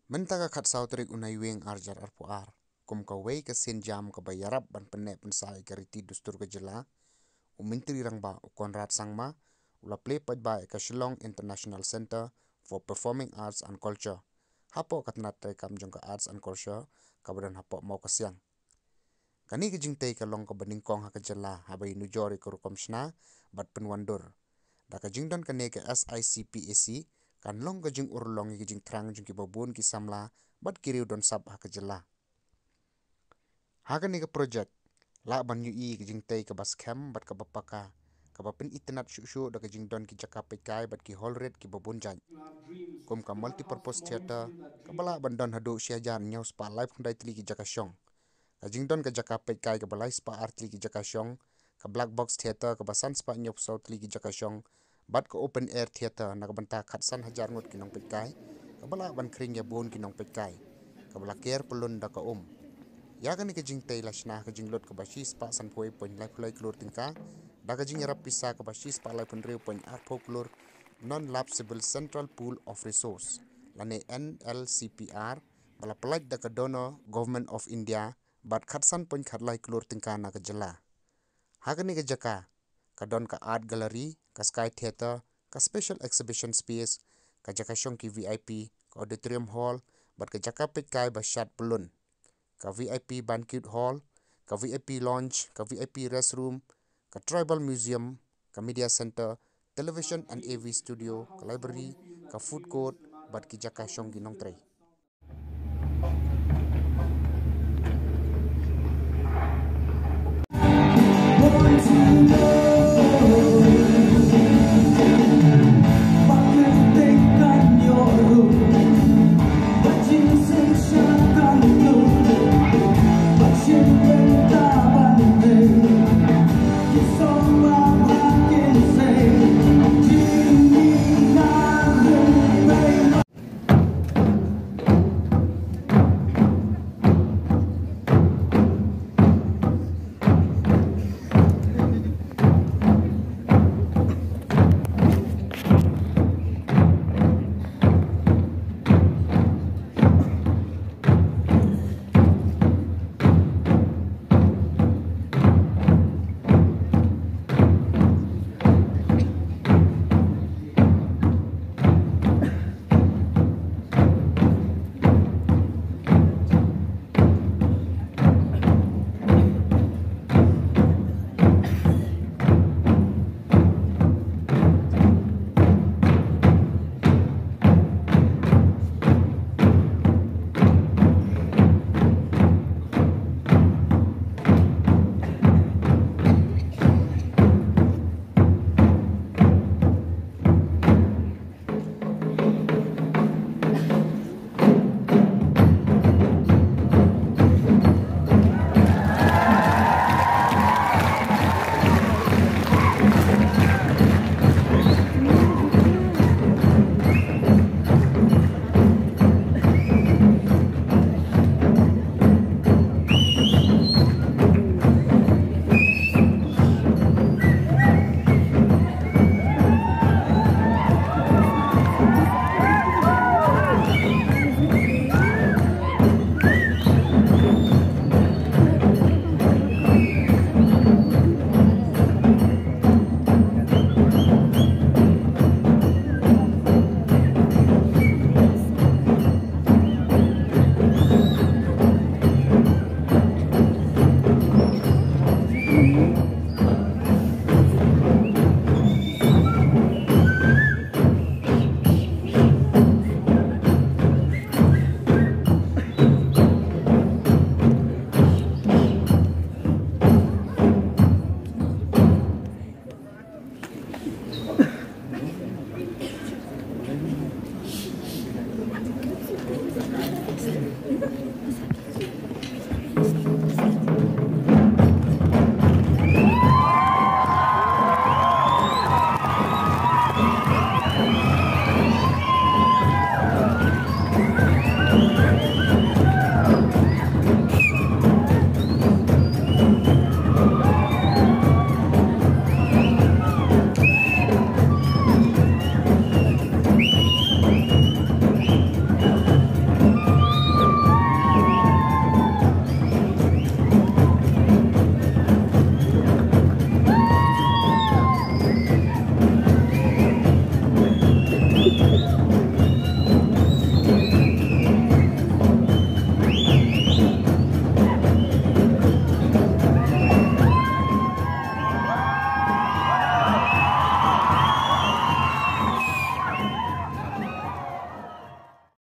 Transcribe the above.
Mentaka khat sautrik unai weng arjar arpuar. Kum ka wei ka sen jam ka bayarap ban penek pensai ka riti dustur ka Jylla. Myntri Rangbah konrad sangma ula play padbai ka Shillong International Center for Performing Arts and Culture. Hapo katnat trai kam jong ka Arts and Culture ka badan hapo Mawkasiang. Kani kijing tei ka long ka beningkong ha ka Jylla habai nujori ka rukomsna bat penwandur. Da ka jingdon kane ka Sicpac kan long ka jing urlong ki jing trang jing ki babun ki samla bat kiriu don sab ha ka Jylla. Ha ka ni ka project la ban yu ki jing tei ka bas kem bat ka bapaka ka bapin internet shu da ka jingdon ki jaka pekai bat ki hall rate ki babun jan. Kum ka multipurpose theater ka bala ban don hadu syajan nyau spa live kundai tli ki jaka syong. Ka jingdon ka jaka pekai ka balai spa art tli ki jaka syong ka black box theater ka basan spa nyau sau tli ki jaka syong bat ka open air theater na ka banta khatsan hajar ngut ki nong pekai ka bala ban kring ya bon ki nong pekai ka bala care pelun da ka ya ka ni ka jing tei lasna ka jing lot ka bashi spa san phoi pon lai phulai klur tingka da ka jing yarap pisa ka bashi spa lai pon reu pon ar pho klur non lapsable central pool of resource lane NLCPR bala pelaj da ka donor government of India bat khatsan pon khatlai klur tingka na ka Jylla. Ha ka ni ka jaka ka don ka art gallery ka sky theater ka special exhibition space ka jaka syong ki VIP ka auditorium hall bat ka jaka pekai ba shat pelun ka VIP banquet hall ka VIP lounge ka VIP restroom ka tribal museum ka media center television and AV studio ka library ka food court bat ki jaka syong gi nong trai.